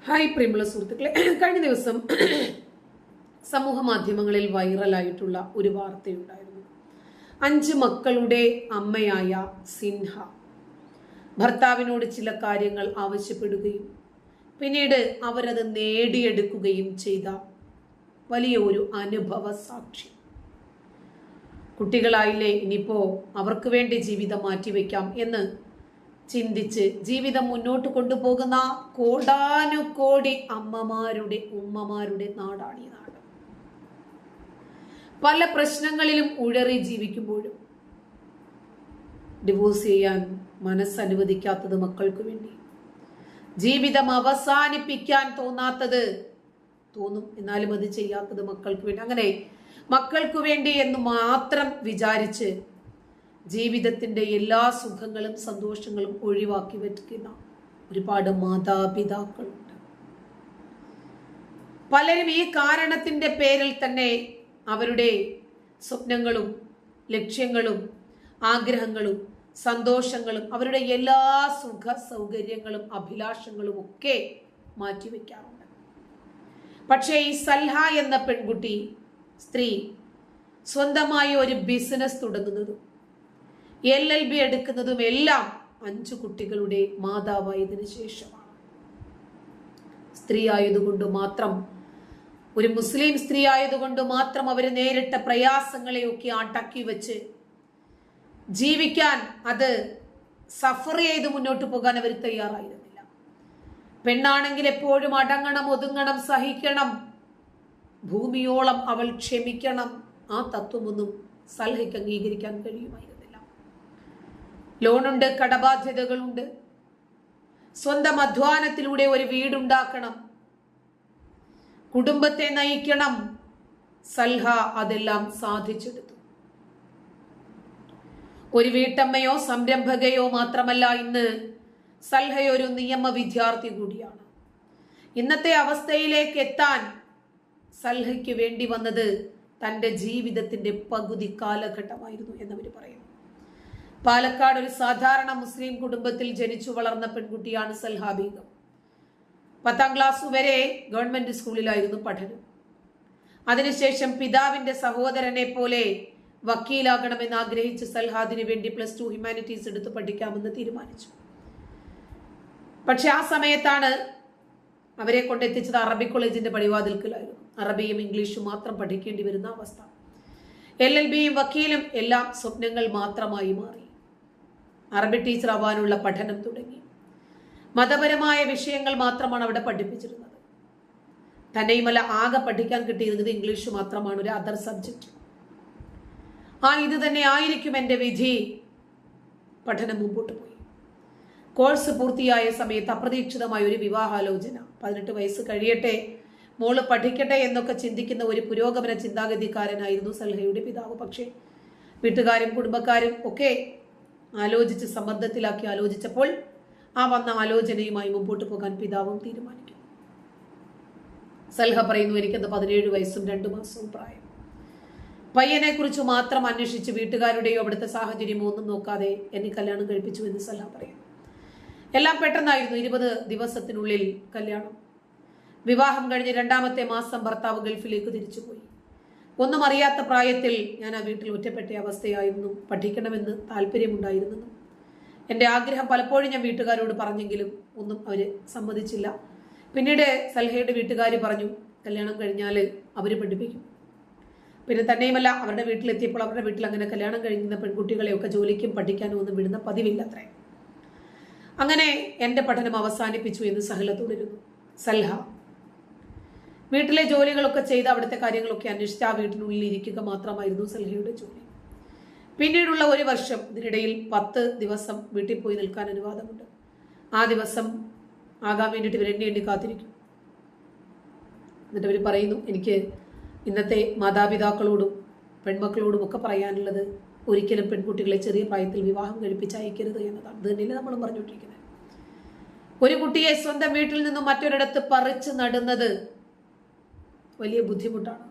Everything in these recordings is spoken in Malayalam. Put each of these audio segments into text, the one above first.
ഹായ് പ്രിയമുള്ള സുഹൃത്തുക്കളെ, കഴിഞ്ഞ ദിവസം സമൂഹ മാധ്യമങ്ങളിൽ വൈറലായിട്ടുള്ള ഒരു വാർത്തയുണ്ടായിരുന്നു. 5 മക്കളുടെ അമ്മയായ സിൻഹ ഭർത്താവിനോട് ചില കാര്യങ്ങൾ ആവശ്യപ്പെടുകയും പിന്നീട് അവരത് നേടിയെടുക്കുകയും ചെയ്ത വലിയ ഒരു അനുഭവ സാക്ഷി. കുട്ടികളായില്ലേ, ഇനിയിപ്പോ അവർക്ക് വേണ്ടി ജീവിതം മാറ്റിവെക്കാം എന്ന് ചിന്തിച്ച് ജീവിതം മുന്നോട്ട് കൊണ്ടുപോകുന്ന കോടാനുകോടി അമ്മമാരുടെ ഉമ്മമാരുടെ നാടാണ് ഈ നാട്. പല പ്രശ്നങ്ങളിലും ഉഴറി ജീവിക്കുമ്പോഴും ഡിവോഴ്സ് ചെയ്യാൻ മനസ്സനുവദിക്കാത്തത് മക്കൾക്ക് വേണ്ടി, ജീവിതം അവസാനിപ്പിക്കാൻ തോന്നാത്തത് തോന്നും എന്നാലും അത് ചെയ്യാത്തത് മക്കൾക്ക് വേണ്ടി, അങ്ങനെ മക്കൾക്ക് വേണ്ടി എന്ന് മാത്രം വിചാരിച്ച് ജീവിതത്തിന്റെ എല്ലാ സുഖങ്ങളും സന്തോഷങ്ങളും ഒഴിവാക്കി വെക്കുന്ന ഒരുപാട് മാതാപിതാക്കളുണ്ട്. പലരും ഈ കാരണത്തിന്റെ പേരിൽ തന്നെ അവരുടെ സ്വപ്നങ്ങളും ലക്ഷ്യങ്ങളും ആഗ്രഹങ്ങളും സന്തോഷങ്ങളും അവരുടെ എല്ലാ സുഖ സൗകര്യങ്ങളും അഭിലാഷങ്ങളും ഒക്കെ മാറ്റിവെക്കാറുണ്ട്. പക്ഷേ ഈ സൽഹ എന്ന പെൺകുട്ടി സ്ത്രീ സ്വന്തമായി ഒരു ബിസിനസ് തുടങ്ങുന്നതും LLB എടുക്കുന്നതും എല്ലാം 5 കുട്ടികളുടെ മാതാവായതിനു ശേഷമാണ്. സ്ത്രീ ആയതുകൊണ്ട് മാത്രം, ഒരു മുസ്ലിം സ്ത്രീ ആയതുകൊണ്ട് മാത്രം അവർ നേരിട്ട പ്രയാസങ്ങളെയൊക്കെ അടക്കി വെച്ച് ജീവിക്കാൻ, അത് സഫർ ചെയ്ത് മുന്നോട്ട് പോകാൻ അവർ തയ്യാറായിരുന്നില്ല. പെണ്ണാണെങ്കിൽ എപ്പോഴും അടങ്ങണം, ഒതുങ്ങണം, സഹിക്കണം, ഭൂമിയോളം അവൾ ക്ഷമിക്കണം. ആ തത്വമൊന്നും സൽഹയ്ക്ക് അംഗീകരിക്കാൻ കഴിയുമായിരുന്നില്ല. ലോണുണ്ട്, കടബാധ്യതകളുണ്ട്, സ്വന്തം അധ്വാനത്തിലൂടെ ഒരു വീടുണ്ടാക്കണം, കുടുംബത്തെ നയിക്കണം. സൽഹ അതെല്ലാം സാധിച്ചെടുത്തു. ഒരു വീട്ടമ്മയോ സംരംഭകയോ മാത്രമല്ല, ഇന്ന് സൽഹ ഒരു നിയമ വിദ്യാർത്ഥി കൂടിയാണ്. ഇന്നത്തെ അവസ്ഥയിലേക്ക് എത്താൻ സൽഹയ്ക്ക് വേണ്ടി വന്നത് തൻ്റെ ജീവിതത്തിന്റെ പകുതി കാലഘട്ടമായിരുന്നു എന്നവർ പറയുന്നു. പാലക്കാട് ഒരു സാധാരണ മുസ്ലിം കുടുംബത്തിൽ ജനിച്ചു വളർന്ന പെൺകുട്ടിയാണ് സൽഹ ബീഗം. 10ാം ക്ലാസ് വരെ ഗവൺമെന്റ് സ്കൂളിലായിരുന്നു പഠനം. അതിനുശേഷം പിതാവിന്റെ സഹോദരനെ പോലെ വക്കീലാകണമെന്ന് ആഗ്രഹിച്ച് സൽഹ അതിനു വേണ്ടി +2 ഹ്യൂമാനിറ്റീസ് എടുത്ത് പഠിക്കാമെന്ന് തീരുമാനിച്ചു. പക്ഷെ ആ സമയത്താണ് അവരെ കൊണ്ടെത്തിച്ചത് അറബി കോളേജിന്റെ പടിവാതിൽക്കലായിരുന്നു. അറബിയും ഇംഗ്ലീഷും മാത്രം പഠിക്കേണ്ടി വരുന്ന അവസ്ഥ. LLBയും വക്കീലും എല്ലാം സ്വപ്നങ്ങൾ മാത്രമായി മാറി. അറബി ടീച്ചർ ആവാനുള്ള പഠനം തുടങ്ങി. മതപരമായ വിഷയങ്ങൾ മാത്രമാണ് അവിടെ പഠിപ്പിച്ചിരുന്നത്. തന്നെയുമല്ല, ആകെ പഠിക്കാൻ കിട്ടിയിരുന്നത് ഇംഗ്ലീഷ് മാത്രമാണ്, ഒരു അതർ സബ്ജക്റ്റ്. ഇത് തന്നെ ആയിരിക്കും എൻ്റെ വിധി. പഠനം മുമ്പോട്ട് പോയി. കോഴ്സ് പൂർത്തിയായ സമയത്ത് അപ്രതീക്ഷിതമായ ഒരു വിവാഹാലോചന. 18 വയസ്സ് കഴിയട്ടെ, മോള് പഠിക്കട്ടെ എന്നൊക്കെ ചിന്തിക്കുന്ന ഒരു പുരോഗമന ചിന്താഗതിക്കാരനായിരുന്നു സൽഹയുടെ പിതാവ്. പക്ഷേ വീട്ടുകാരും കുടുംബക്കാരും ഒക്കെ ആലോചിച്ച് സമ്മർദ്ദത്തിലാക്കി ആലോചിച്ചപ്പോൾ ആ വന്ന ആലോചനയുമായി മുമ്പോട്ട് പോകാൻ പിതാവും തീരുമാനിക്കും. സൽഹ പറയുന്നു, എനിക്കത് 17 വയസ്സും 2 മാസവും പ്രായം. പയ്യനെ കുറിച്ച് മാത്രം അന്വേഷിച്ച് വീട്ടുകാരുടെയോ അവിടുത്തെ സാഹചര്യമോ ഒന്നും നോക്കാതെ എന്നെ കല്യാണം കഴിപ്പിച്ചു എന്ന് സൽഹ പറയും. എല്ലാം പെട്ടെന്നായിരുന്നു. 20 ദിവസത്തിനുള്ളിൽ കല്യാണം. വിവാഹം കഴിഞ്ഞ് 2ാമത്തെ മാസം ഭർത്താവ് ഗൾഫിലേക്ക് തിരിച്ചുപോയി. ഒന്നും അറിയാത്ത പ്രായത്തിൽ ഞാൻ ആ വീട്ടിൽ ഒറ്റപ്പെട്ട അവസ്ഥയായിരുന്നു. പഠിക്കണമെന്ന് താല്പര്യമുണ്ടായിരുന്നെന്നും എൻ്റെ ആഗ്രഹം പലപ്പോഴും ഞാൻ വീട്ടുകാരോട് പറഞ്ഞെങ്കിലും ഒന്നും അവർ സമ്മതിച്ചില്ല. പിന്നീട് സൽഹയുടെ വീട്ടുകാർ പറഞ്ഞു, കല്യാണം കഴിഞ്ഞാൽ അവർ പഠിപ്പിക്കും. പിന്നെ തന്നെയുമല്ല, അവരുടെ വീട്ടിലെത്തിയപ്പോൾ അവരുടെ വീട്ടിൽ അങ്ങനെ കല്യാണം കഴിയുന്ന പെൺകുട്ടികളെയൊക്കെ ജോലിക്കും പഠിക്കാനും ഒന്നും വിടുന്ന പതിവില്ലത്രേ. അങ്ങനെ എൻ്റെ പഠനം അവസാനിപ്പിച്ചു എന്ന് സൽഹ വീട്ടിലെ ജോലികളൊക്കെ ചെയ്ത് അവിടുത്തെ കാര്യങ്ങളൊക്കെ അന്വേഷിച്ച് ആ വീട്ടിനുള്ളിൽ ഇരിക്കുക മാത്രമായിരുന്നു സൽഹയുടെ ജോലി. പിന്നീടുള്ള 1 വർഷം, ഇതിനിടയിൽ 10 ദിവസം വീട്ടിൽ പോയി നിൽക്കാൻ അനുവാദമുണ്ട്. ആ ദിവസം ആകാൻ വേണ്ടിയിട്ട് ഇവർ എണ്ണി കാത്തിരിക്കും. എന്നിട്ട് അവർ പറയുന്നു, എനിക്ക് ഇന്നത്തെ മാതാപിതാക്കളോടും പെൺമക്കളോടും ഒക്കെ പറയാനുള്ളത്, ഒരിക്കലും പെൺകുട്ടികളെ ചെറിയ പ്രായത്തിൽ വിവാഹം കഴിപ്പിച്ച് അയക്കരുത് എന്നതാണ്. ഇത് തന്നെയല്ലേ നമ്മളും പറഞ്ഞുകൊണ്ടിരിക്കുന്നത്. ഒരു കുട്ടിയെ സ്വന്തം വീട്ടിൽ നിന്നും മറ്റൊരിടത്ത് പറിച്ചു നടുന്നത് വലിയ ബുദ്ധിമുട്ടാണ്.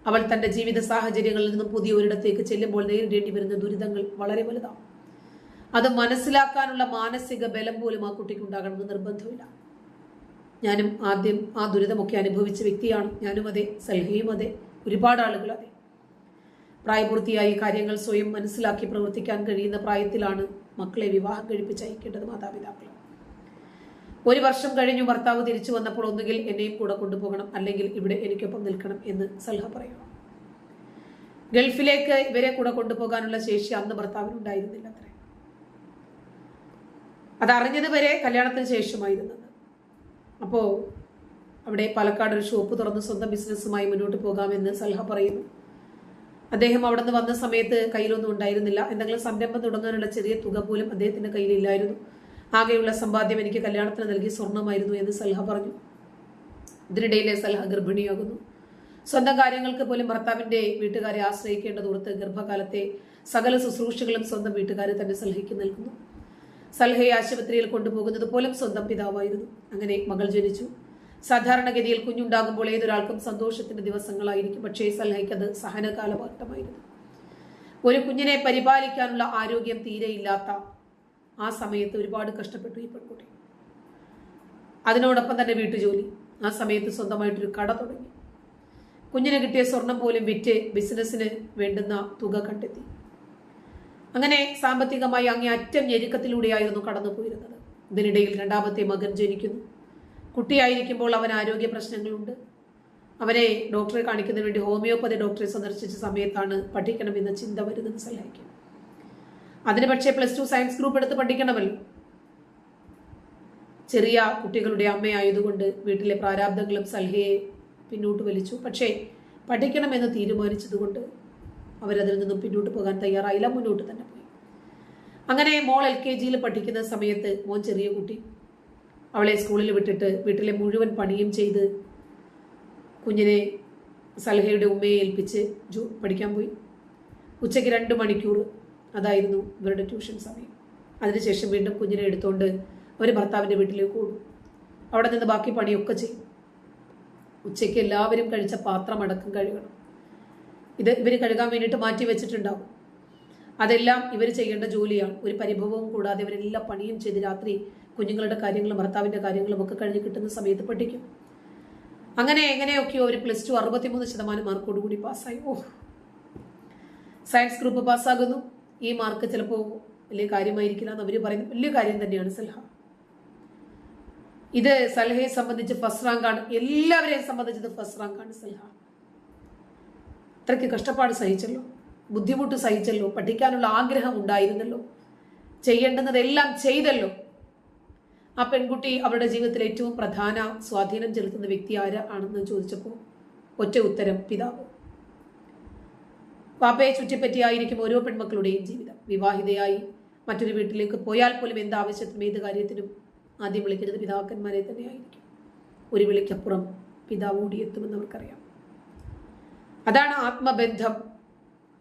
അവൾ തൻ്റെ ജീവിത സാഹചര്യങ്ങളിൽ നിന്നും പുതിയ ഒരിടത്തേക്ക് ചെല്ലുമ്പോൾ നേരിടേണ്ടി വരുന്ന ദുരിതങ്ങൾ വളരെ വലുതാണ്. അത് മനസ്സിലാക്കാനുള്ള മാനസിക ബലം പോലും ആ കുട്ടിക്ക് ഉണ്ടാകണമെന്ന് നിർബന്ധമില്ല. ഞാനും ആദ്യം ആ ദുരിതമൊക്കെ അനുഭവിച്ച വ്യക്തിയാണ്. ഞാനും അതെ, സൽഹയും അതെ, ഒരുപാട് ആളുകൾ അതെ. പ്രായപൂർത്തിയായി കാര്യങ്ങൾ സ്വയം മനസ്സിലാക്കി പ്രവർത്തിക്കാൻ കഴിയുന്ന പ്രായത്തിലാണ് മക്കളെ വിവാഹം കഴിപ്പിച്ച് അയക്കേണ്ടത് മാതാപിതാക്കൾ. 1 വർഷം കഴിഞ്ഞു ഭർത്താവ് തിരിച്ചു വന്നപ്പോൾ ഒന്നുകിൽ എന്നെയും കൂടെ കൊണ്ടുപോകണം, അല്ലെങ്കിൽ ഇവിടെ എനിക്കൊപ്പം നിൽക്കണം എന്ന് സൽഹ പറയണം. ഗൾഫിലേക്ക് ഇവരെ കൂടെ കൊണ്ടുപോകാനുള്ള ശേഷി അന്ന് ഭർത്താവിനുണ്ടായിരുന്നില്ല അത്രേ. അതറിഞ്ഞത് വരെ കല്യാണത്തിന് ശേഷമായിരുന്നത്. അപ്പോ അവിടെ പാലക്കാട് ഒരു ഷോപ്പ് തുറന്ന് സ്വന്തം ബിസിനസ്സുമായി മുന്നോട്ട് പോകാമെന്ന് സൽഹ പറയുന്നു. അദ്ദേഹം അവിടെ നിന്ന് വന്ന സമയത്ത് കയ്യിലൊന്നും ഉണ്ടായിരുന്നില്ല. എന്തെങ്കിലും സംരംഭം തുടങ്ങാനുള്ള ചെറിയ തുക പോലും അദ്ദേഹത്തിന്റെ കയ്യിലില്ലായിരുന്നു. ആകെയുള്ള സമ്പാദ്യം എനിക്ക് കല്യാണത്തിന് നൽകി സ്വർണമായിരുന്നു എന്ന് സൽഹ പറഞ്ഞു. ഇതിനിടയിലെ സൽഹ ഗർഭിണിയാകുന്നു. സ്വന്തം കാര്യങ്ങൾക്ക് പോലും ഭർത്താവിന്റെ വീട്ടുകാരെ ആശ്രയിക്കേണ്ടതോർത്ത് ഗർഭകാലത്തെ സകല ശുശ്രൂഷകളും സ്വന്തം വീട്ടുകാരെ തന്നെ സൽഹയ്ക്ക് നൽകുന്നു. സൽഹയെ ആശുപത്രിയിൽ കൊണ്ടുപോകുന്നത് പോലും സ്വന്തം പിതാവായിരുന്നു. അങ്ങനെ മകൾ ജനിച്ചു. സാധാരണഗതിയിൽ കുഞ്ഞുണ്ടാകുമ്പോൾ ഏതൊരാൾക്കും സന്തോഷത്തിന്റെ ദിവസങ്ങളായിരിക്കും. പക്ഷേ സൽഹയ്ക്ക് അത് സഹനകാലഘട്ടമായിരുന്നു. ഒരു കുഞ്ഞിനെ പരിപാലിക്കാനുള്ള ആരോഗ്യം തീരെയില്ലാത്ത ആ സമയത്ത് ഒരുപാട് കഷ്ടപ്പെട്ടു ഈ പെൺകുട്ടി. അതിനോടൊപ്പം തന്നെ വീട്ടുജോലി. ആ സമയത്ത് സ്വന്തമായിട്ടൊരു കട തുടങ്ങി. കുഞ്ഞിന് കിട്ടിയ സ്വർണം പോലും വിറ്റ് ബിസിനസ്സിന് വേണ്ടുന്ന തുക കണ്ടെത്തി. അങ്ങനെ സാമ്പത്തികമായി അങ്ങേയറ്റം ഞെരുക്കത്തിലൂടെയായിരുന്നു കടന്നുപോയിരുന്നത്. ഇതിനിടയിൽ 2ാമത്തെ മകൻ ജനിക്കുന്നു. കുട്ടിയായിരിക്കുമ്പോൾ അവന് ആരോഗ്യ പ്രശ്നങ്ങളുണ്ട്. അവനെ ഡോക്ടറെ കാണിക്കുന്നതിന് വേണ്ടി ഹോമിയോപ്പതി ഡോക്ടറെ സന്ദർശിച്ച സമയത്താണ് പഠിക്കണമെന്ന ചിന്ത വരുന്നത് സൽഹയ്ക്ക്. അതിന് പക്ഷേ +2 സയൻസ് ഗ്രൂപ്പ് എടുത്ത് പഠിക്കണമല്ലോ. ചെറിയ കുട്ടികളുടെ അമ്മയായതുകൊണ്ട് വീട്ടിലെ പ്രാരാബ്ദങ്ങളും സൽഹയെ പിന്നോട്ട് വലിച്ചു. പക്ഷേ പഠിക്കണമെന്ന് തീരുമാനിച്ചതുകൊണ്ട് അവരതിൽ നിന്നും പിന്നോട്ട് പോകാൻ തയ്യാറായില്ല, മുന്നോട്ട് തന്നെ പോയി. അങ്ങനെ മോൾ LKGയിൽ പഠിക്കുന്ന സമയത്ത് മോൻ ചെറിയ കുട്ടി, അവളെ സ്കൂളിൽ വിട്ടിട്ട് വീട്ടിലെ മുഴുവൻ പണിയും ചെയ്ത് കുഞ്ഞിനെ സൽഹയുടെ ഉമ്മയെ ഏൽപ്പിച്ച് പഠിക്കാൻ പോയി. ഉച്ചയ്ക്ക് 2 മണിക്കൂർ അതായിരുന്നു ഇവരുടെ ട്യൂഷൻ സമയം. അതിനുശേഷം വീണ്ടും കുഞ്ഞിനെ എടുത്തുകൊണ്ട് അവർ ഭർത്താവിൻ്റെ വീട്ടിലേക്ക് ഓടും. അവിടെ നിന്ന് ബാക്കി പണിയൊക്കെ ചെയ്യും. ഉച്ചയ്ക്ക് എല്ലാവരും കഴിച്ച പാത്രം അടക്കം കഴുകണം. ഇത് ഇവർ കഴുകാൻ വേണ്ടിയിട്ട് മാറ്റി വെച്ചിട്ടുണ്ടാവും. അതെല്ലാം ഇവർ ചെയ്യേണ്ട ജോലിയാണ്. ഒരു പരിഭവവും കൂടാതെ ഇവരെല്ലാം പണിയും ചെയ്ത് രാത്രി കുഞ്ഞുങ്ങളുടെ കാര്യങ്ങളും ഭർത്താവിൻ്റെ കാര്യങ്ങളും ഒക്കെ കഴിഞ്ഞ് കിട്ടുന്ന സമയത്ത് പഠിക്കും. അങ്ങനെ എങ്ങനെയൊക്കെയോ ഒരു +2 63% മാർക്കോടുകൂടി പാസ്സായി. സയൻസ് ഗ്രൂപ്പ് പാസ്സാകുന്നു. ഈ മാർക്ക് ചിലപ്പോൾ വലിയ കാര്യമായിരിക്കില്ല എന്ന് അവർ പറയുന്നത് വലിയ കാര്യം തന്നെയാണ് സൽഹ. ഇത് സൽഹയെ സംബന്ധിച്ച് ഫസ്റ്റ് റാങ്കാണ്. എല്ലാവരെയും സംബന്ധിച്ചത് ഫസ്റ്റ് റാങ്കാണ് സൽഹ. അത്രയ്ക്ക് കഷ്ടപ്പാട് സഹിച്ചല്ലോ, ബുദ്ധിമുട്ട് സഹിച്ചല്ലോ, പഠിക്കാനുള്ള ആഗ്രഹം ഉണ്ടായിരുന്നല്ലോ, ചെയ്യേണ്ടുന്നതെല്ലാം ചെയ്തല്ലോ. ആ പെൺകുട്ടി അവരുടെ ജീവിതത്തിൽ ഏറ്റവും പ്രധാന സ്വാധീനം ചെലുത്തുന്ന വ്യക്തി ആരാണെന്ന് ചോദിച്ചപ്പോൾ ഒറ്റ ഉത്തരം, പിതാവ്. പാപ്പയെ ചുറ്റിപ്പറ്റിയായിരിക്കും ഓരോ പെൺമക്കളുടെയും ജീവിതം. വിവാഹിതയായി മറ്റൊരു വീട്ടിലേക്ക് പോയാൽ പോലും എന്താവശ്യത്തിനും ഏത് കാര്യത്തിനും ആദ്യം വിളിക്കുന്നത് പിതാക്കന്മാരെ തന്നെയായിരിക്കും. ഒരു വിളിക്കപ്പുറം പിതാവ് ഓടിയെത്തുമെന്ന് അവർക്കറിയാം. അതാണ് ആത്മബന്ധം.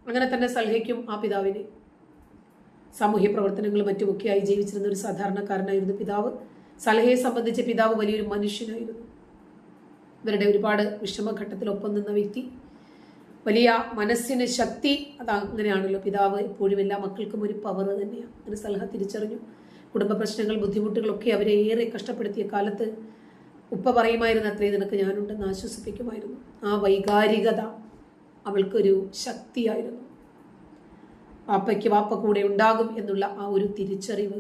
അങ്ങനെ തന്നെ സൽഹയ്ക്കും ആ പിതാവിനെ സാമൂഹ്യ പ്രവർത്തനങ്ങളും മറ്റുമൊക്കെയായി ജീവിച്ചിരുന്ന ഒരു സാധാരണക്കാരനായിരുന്നു പിതാവ്. സൽഹയെ സംബന്ധിച്ച് പിതാവ് വലിയൊരു മനുഷ്യനായിരുന്നു. ഇവരുടെ ഒരുപാട് വിഷമഘട്ടത്തിൽ ഒപ്പം നിന്ന വ്യക്തി, വലിയ മനസ്സിന് ശക്തി. അതങ്ങനെയാണല്ലോ, പിതാവ് എപ്പോഴും എല്ലാ മക്കൾക്കും ഒരു പവർ തന്നെയാണ്. അങ്ങനെ സൽഹ തിരിച്ചറിഞ്ഞു. കുടുംബ പ്രശ്നങ്ങൾ, ബുദ്ധിമുട്ടുകളൊക്കെ അവരെ ഏറെ കഷ്ടപ്പെടുത്തിയ കാലത്ത് ഉപ്പ പറയുമായിരുന്നു, അത്രയും നിനക്ക് ഞാനുണ്ടെന്ന് ആശ്വസിപ്പിക്കുമായിരുന്നു. ആ വൈകാരികത അവൾക്കൊരു ശക്തിയായിരുന്നു. വാപ്പയ്ക്ക് വാപ്പ കൂടെ ഉണ്ടാകും എന്നുള്ള ആ ഒരു തിരിച്ചറിവ്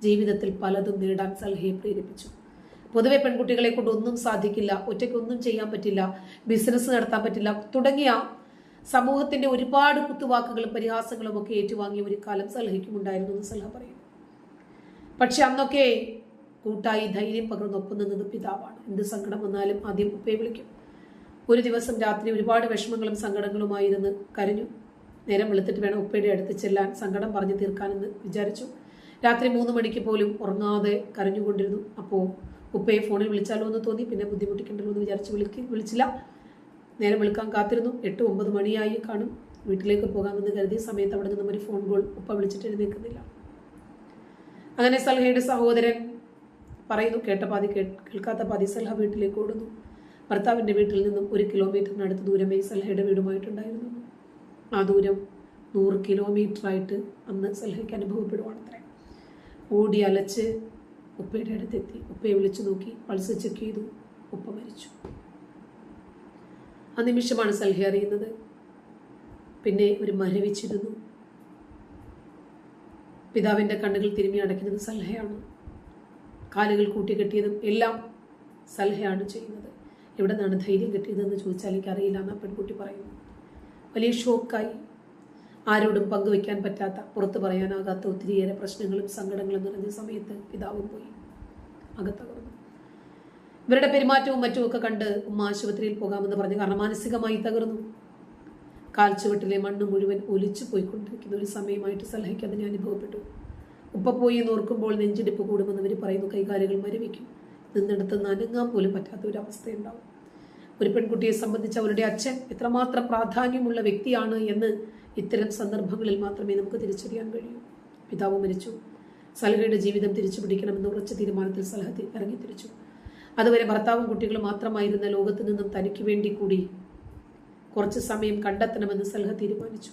ജീവിതത്തിൽ പലതും നേടാൻ സൽഹയെ പ്രേരിപ്പിച്ചു. പൊതുവെ പെൺകുട്ടികളെ കൊണ്ട് ഒന്നും സാധിക്കില്ല, ഒറ്റയ്ക്കൊന്നും ചെയ്യാൻ പറ്റില്ല, ബിസിനസ് നടത്താൻ പറ്റില്ല തുടങ്ങിയ സമൂഹത്തിന്റെ ഒരുപാട് കുത്തുവാക്കുകളും പരിഹാസങ്ങളും ഒക്കെ ഏറ്റുവാങ്ങിയ ഒരു കാലം സൽഹയ്ക്കും ഉണ്ടായിരുന്നു എന്ന് സൽഹ പറയുന്നു. പക്ഷെ അന്നൊക്കെ കൂട്ടായി ധൈര്യം പകർന്നൊപ്പം നിന്നത് പിതാവാണ്. എന്ത് സങ്കടം വന്നാലും ആദ്യം ഉപ്പയെ വിളിക്കും. ഒരു ദിവസം രാത്രി ഒരുപാട് വിഷമങ്ങളും സങ്കടങ്ങളുമായിരുന്ന് കരഞ്ഞു. നേരം വെളുത്തിട്ട് വേണം ഉപ്പയുടെ അടുത്ത് ചെല്ലാൻ, സങ്കടം പറഞ്ഞു തീർക്കാനെന്ന് വിചാരിച്ചു. രാത്രി 3 മണിക്ക് പോലും ഉറങ്ങാതെ കരഞ്ഞുകൊണ്ടിരുന്നു. അപ്പോൾ ഉപ്പയെ ഫോണിൽ വിളിച്ചാലോ എന്ന് തോന്നി. പിന്നെ ബുദ്ധിമുട്ടിക്കണ്ടല്ലോ എന്ന് വിചാരിച്ച് വിളിച്ചില്ല. നേരം വിളിക്കാൻ കാത്തിരുന്നു. 8-9 മണിയായി കാണും. വീട്ടിലേക്ക് പോകാമെന്ന് കരുതിയ സമയത്ത് അവിടെ നിന്നും ഒരു ഫോൺ കോൾ. ഉപ്പ വിളിച്ചിട്ട് എഴുന്നേൽക്കുന്നില്ല. അങ്ങനെ സൽഹയുടെ സഹോദരൻ പറയുന്നു, കേട്ട പാതി കേൾക്കാത്ത പാതി. സൽഹ വീട്ടിലേക്ക് ഓടുന്നു. ഭർത്താവിൻ്റെ വീട്ടിൽ നിന്നും 1 കിലോമീറ്ററിനടുത്ത് ദൂരമേ സൽഹയുടെ വീടുമായിട്ടുണ്ടായിരുന്നു. ആ ദൂരം 100 കിലോമീറ്ററായിട്ട് അന്ന് സൽഹയ്ക്ക് അനുഭവപ്പെടുവാണത്രേ. ഓടി അലച്ച് ഉപ്പയുടെ അടുത്തെത്തി. ഉപ്പയെ വിളിച്ചു നോക്കി, പൾസ് ചെക്ക് ചെയ്തു. ഉപ്പ മരിച്ചു. ആ നിമിഷമാണ് സൽഹ അറിയുന്നത്. പിന്നെ ഒരു മരവിച്ചിരുന്നു. പിതാവിൻ്റെ കണ്ണുകൾ തിരുമ്മി അടയ്ക്കുന്നത് സൽഹയാണ്. കാലുകൾ കൂട്ടിക്കെട്ടിയതും എല്ലാം സൽഹയാണ് ചെയ്യുന്നത്. എവിടെ നിന്നാണ് ധൈര്യം കിട്ടിയതെന്ന് ചോദിച്ചാൽ എനിക്കറിയില്ല എന്ന് പെൺകുട്ടി പറയുന്നു. വലിയ ഷോക്കായി. ആരോടും പങ്കുവയ്ക്കാൻ പറ്റാത്ത, പുറത്ത് പറയാനാകാത്ത ഒത്തിരിയേറെ പ്രശ്നങ്ങളും സങ്കടങ്ങളും നിറഞ്ഞ സമയത്ത് പിതാവും പോയി അകത്തകർന്നു. ഇവരുടെ പെരുമാറ്റവും മറ്റുമൊക്കെ കണ്ട് ഉമ്മ ആശുപത്രിയിൽ പോകാമെന്ന് പറഞ്ഞു. കാരണം മാനസികമായി തകർന്നു. കാൽച്ചുവട്ടിലെ മണ്ണ് മുഴുവൻ ഒലിച്ചു പോയിക്കൊണ്ടിരിക്കുന്ന ഒരു സമയമായിട്ട് സൽഹയ്ക്ക് അതിനെ അനുഭവപ്പെട്ടു. ഉപ്പ പോയി എന്ന് ഓർക്കുമ്പോൾ നെഞ്ചിടിപ്പ് കൂടുമെന്ന് അവർ പറയുന്നു. കൈകാലുകൾ മരവിക്കും. നിന്നിടത്ത് നനങ്ങാൻ പോലും പറ്റാത്ത ഒരു അവസ്ഥയുണ്ടാവും. ഒരു പെൺകുട്ടിയെ സംബന്ധിച്ച് അവരുടെ അച്ഛൻ എത്രമാത്രം പ്രാധാന്യമുള്ള വ്യക്തിയാണ് എന്ന് ഇത്തരം സന്ദർഭങ്ങളിൽ മാത്രമേ നമുക്ക് തിരിച്ചറിയാൻ കഴിയൂ. പിതാവ് മരിച്ചു. സൽഹയുടെ ജീവിതം തിരിച്ചു പിടിക്കണമെന്ന് ഉറച്ച തീരുമാനത്തിൽ സൽഹ ഇറങ്ങി തിരിച്ചു. അതുവരെ ഭർത്താവും കുട്ടികളും മാത്രമായിരുന്ന ലോകത്ത് നിന്നും തനിക്ക് വേണ്ടി കൂടി കുറച്ച് സമയം കണ്ടെത്തണമെന്ന് സൽഹ തീരുമാനിച്ചു.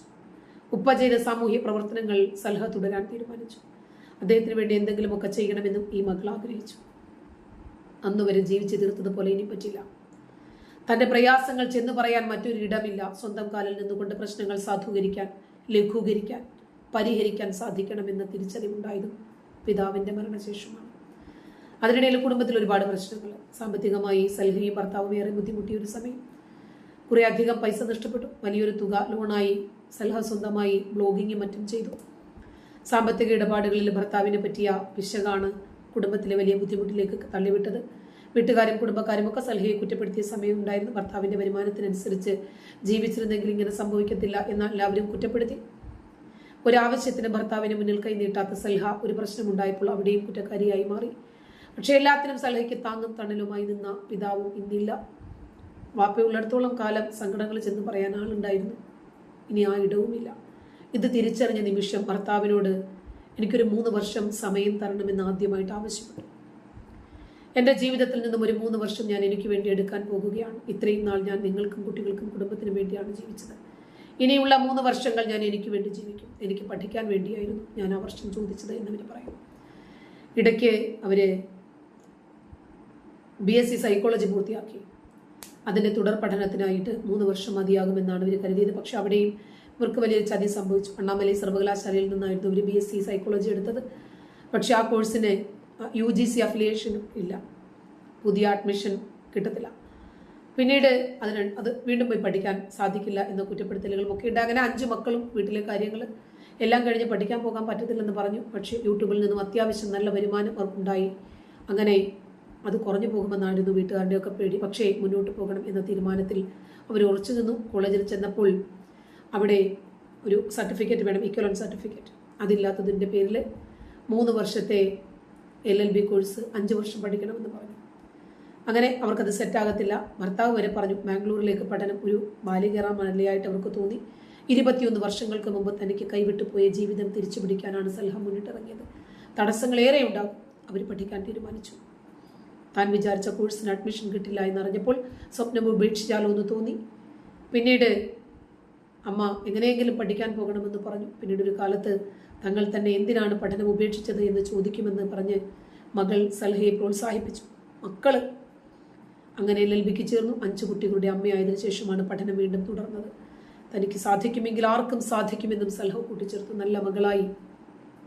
ഉപ്പ ചെയ്ത സാമൂഹ്യ പ്രവർത്തനങ്ങൾ സൽഹ തുടരാൻ തീരുമാനിച്ചു. അദ്ദേഹത്തിന് വേണ്ടി എന്തെങ്കിലുമൊക്കെ ചെയ്യണമെന്നും ഈ മകൾ ആഗ്രഹിച്ചു. അന്നുവരെ ജീവിച്ചു തീർത്തതുപോലെ ഇനി പറ്റില്ല. തന്റെ പ്രയാസങ്ങൾ ചെന്ന് പറയാൻ മറ്റൊരു ഇടമില്ല. സ്വന്തം കാലിൽ നിന്നുകൊണ്ട് പ്രശ്നങ്ങൾ സാധൂകരിക്കാൻ, ലഘൂകരിക്കാൻ, പരിഹരിക്കാൻ സാധിക്കണമെന്ന തിരിച്ചറിവുണ്ടായതും പിതാവിന്റെ മരണശേഷമാണ്. അതിനിടയിൽ കുടുംബത്തിൽ ഒരുപാട് പ്രശ്നങ്ങൾ. സാമ്പത്തികമായി സൽഹയും ഭർത്താവും ഏറെ ബുദ്ധിമുട്ടിയ ഒരു സമയം. കുറെ അധികം പൈസ നഷ്ടപ്പെട്ടു. വലിയൊരു തുക ലോണായി സൽഹ സ്വന്തമായി ബ്ലോഗിങ്ങും മറ്റും ചെയ്തു. സാമ്പത്തിക ഇടപാടുകളിൽ ഭർത്താവിനെ പറ്റിയ പിശകാണ് കുടുംബത്തിലെ വലിയ ബുദ്ധിമുട്ടിലേക്ക് തള്ളിവിട്ടത്. വീട്ടുകാരും കുടുംബക്കാരും ഒക്കെ സൽഹയെ കുറ്റപ്പെടുത്തിയ സമയം ഉണ്ടായിരുന്നു. ഭർത്താവിന്റെ വരുമാനത്തിനനുസരിച്ച് ജീവിച്ചിരുന്നെങ്കിൽ ഇങ്ങനെ സംഭവിക്കത്തില്ല എന്ന് എല്ലാവരും കുറ്റപ്പെടുത്തി. ഒരാവശ്യത്തിന് ഭർത്താവിന് മുന്നിൽ കൈ നീട്ടാത്ത സൽഹ ഒരു പ്രശ്നമുണ്ടായപ്പോൾ അവിടെയും കുറ്റക്കാരിയായി മാറി. പക്ഷെ എല്ലാത്തിനും സൽഹയ്ക്ക് താങ്ങും തണലുമായി നിന്ന പിതാവും ഇന്നില്ല. വാപ്പയുള്ളിടത്തോളം കാലം സങ്കടങ്ങൾ ചെന്ന് പറയാൻ ആളുണ്ടായിരുന്നു. ഇനി ആ ഇടവുമില്ല. ഇത് തിരിച്ചറിഞ്ഞ നിമിഷം ഭർത്താവിനോട് എനിക്കൊരു 3 വർഷം സമയം തരണമെന്ന് ആദ്യമായിട്ട് ആവശ്യപ്പെട്ടു. എൻ്റെ ജീവിതത്തിൽ നിന്നും ഒരു 3 വർഷം ഞാൻ എനിക്ക് വേണ്ടി എടുക്കാൻ പോകുകയാണ്. ഇത്രയും നാൾ ഞാൻ നിങ്ങൾക്കും കുട്ടികൾക്കും കുടുംബത്തിനും വേണ്ടിയാണ് ജീവിച്ചത്. ഇനിയുള്ള 3 വർഷങ്ങൾ ഞാൻ എനിക്ക് വേണ്ടി ജീവിക്കും. എനിക്ക് പഠിക്കാൻ വേണ്ടിയായിരുന്നു ഞാൻ ആ വർഷം ചോദിച്ചത് എന്നവർ പറയുന്നു. ഇടയ്ക്ക് അവര് BSc സൈക്കോളജി പൂർത്തിയാക്കി. അതിൻ്റെ തുടർ പഠനത്തിനായിട്ട് 3 വർഷം മതിയാകുമെന്നാണ് ഇവർ കരുതിയത്. പക്ഷെ അവിടെയും ഇവർക്ക് വലിയൊരു ചതി സംഭവിച്ചു. അണ്ണാമലൈ സർവകലാശാലയിൽ നിന്നായിരുന്നു ഇവർ BSc സൈക്കോളജി എടുത്തത്. പക്ഷെ ആ കോഴ്സിന് UGC അഫിലിയേഷനും ഇല്ല. പുതിയ അഡ്മിഷൻ കിട്ടത്തില്ല. പിന്നീട് അത് വീണ്ടും പോയി പഠിക്കാൻ സാധിക്കില്ല എന്ന കുറ്റപ്പെടുത്തലുകളും ഒക്കെ ഉണ്ട്. അങ്ങനെ 5 മക്കളും വീട്ടിലെ കാര്യങ്ങൾ എല്ലാം കഴിഞ്ഞ് പഠിക്കാൻ പോകാൻ പറ്റത്തില്ലെന്ന് പറഞ്ഞു. പക്ഷേ യൂട്യൂബിൽ നിന്നും അത്യാവശ്യം നല്ല വരുമാനം അവർക്കുണ്ടായി. അങ്ങനെ അത് കുറഞ്ഞു പോകുമെന്നായിരുന്നു വീട്ടുകാരുടെയൊക്കെ പേടി. പക്ഷേ മുന്നോട്ട് പോകണം എന്ന തീരുമാനത്തിൽ അവർ ഉറച്ചു നിന്നു. കോളേജിൽ ചെന്നപ്പോൾ അവിടെ ഒരു സർട്ടിഫിക്കറ്റ് വേണം, ഇക്വലന്റ് സർട്ടിഫിക്കറ്റ്. അതില്ലാത്തതിൻ്റെ പേരിൽ 3 വർഷത്തെ LLB കോഴ്സ് 5 വർഷം പഠിക്കണമെന്ന് പറഞ്ഞു. അങ്ങനെ അവർക്കത് സെറ്റാകത്തില്ല. ഭർത്താവ് വരെ പറഞ്ഞു ബാംഗ്ലൂരിലേക്ക് പഠനം ഒരു ബാലികേറാൻ മലയായിട്ട് അവർക്ക് തോന്നി. 21 വർഷങ്ങൾക്ക് മുമ്പ് തനിക്ക് കൈവിട്ടു പോയ ജീവിതം തിരിച്ചു പിടിക്കാനാണ് സൽഹ മുന്നിട്ടിറങ്ങിയത്. തടസ്സങ്ങളേറെ ഉണ്ടാകും. അവർ പഠിക്കാൻ തീരുമാനിച്ചു. താൻ വിചാരിച്ച കോഴ്സിന് അഡ്മിഷൻ കിട്ടില്ല എന്നറിഞ്ഞപ്പോൾ സ്വപ്നം ഉപേക്ഷിച്ചാലോ എന്ന് തോന്നി. പിന്നീട് അമ്മ എങ്ങനെയെങ്കിലും പഠിക്കാൻ പോകണമെന്ന് പറഞ്ഞു. പിന്നീട് ഒരു കാലത്ത് തങ്ങൾ തന്നെ എന്തിനാണ് പഠനം ഉപേക്ഷിച്ചത് എന്ന് ചോദിക്കുമെന്ന് പറഞ്ഞ് മകൾ സൽഹയെ പ്രോത്സാഹിപ്പിച്ചു. മക്കള് അങ്ങനെ LLBക്ക് ചേർന്നു. 5 കുട്ടികളുടെ അമ്മയായതിനു ശേഷമാണ് പഠനം വീണ്ടും തുടർന്നത്. തനിക്ക് സാധിക്കുമെങ്കിൽ ആർക്കും സാധിക്കുമെന്നും സൽഹ കൂട്ടിച്ചേർത്തു. നല്ല മകളായി,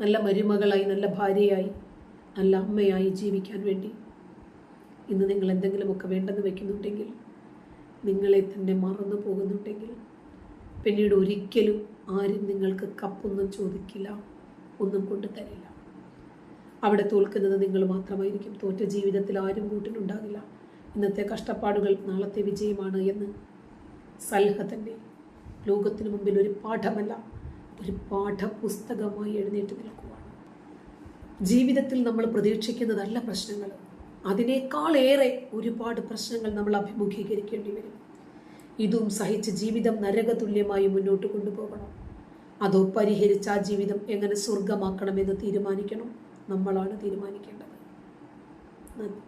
നല്ല മരുമകളായി, നല്ല ഭാര്യയായി, നല്ല അമ്മയായി ജീവിക്കാൻ വേണ്ടി. ഇന്ന് നിങ്ങൾ എന്തെങ്കിലുമൊക്കെ വേണ്ടെന്ന് വയ്ക്കുന്നുണ്ടെങ്കിൽ, നിങ്ങളെ തന്നെ മറന്നു പോകുന്നുണ്ടെങ്കിൽ, പിന്നീട് ഒരിക്കലും ആരും നിങ്ങൾക്ക് കപ്പൊന്നും ചോദിക്കില്ല, ഒന്നും കൊണ്ടു തരില്ല. അവിടെ തോൽക്കുന്നത് നിങ്ങൾ മാത്രമായിരിക്കും. തോറ്റ ജീവിതത്തിൽ ആരും കൂട്ടിനുണ്ടാകില്ല. ഇന്നത്തെ കഷ്ടപ്പാടുകൾ നാളത്തെ വിജയമാണ് എന്ന് സൽഹ തന്നെ ലോകത്തിനു മുമ്പിൽ ഒരു പാഠമല്ല, ഒരു പാഠപുസ്തകമായി എഴുന്നേറ്റ് നിൽക്കുവാണ്. ജീവിതത്തിൽ നമ്മൾ പ്രതീക്ഷിക്കുന്നതല്ല പ്രശ്നങ്ങൾ, അതിനേക്കാളേറെ ഒരുപാട് പ്രശ്നങ്ങൾ നമ്മൾ അഭിമുഖീകരിക്കേണ്ടി വരും. ഇതും സഹിച്ച് ജീവിതം നരകതുല്യമായി മുന്നോട്ട് കൊണ്ടുപോകണം. അതോ പരിഹരിച്ച ആ ജീവിതം എങ്ങനെ സ്വർഗമാക്കണമെന്ന് തീരുമാനിക്കണം. നമ്മളാണ് തീരുമാനിക്കേണ്ടത്. നന്ദി.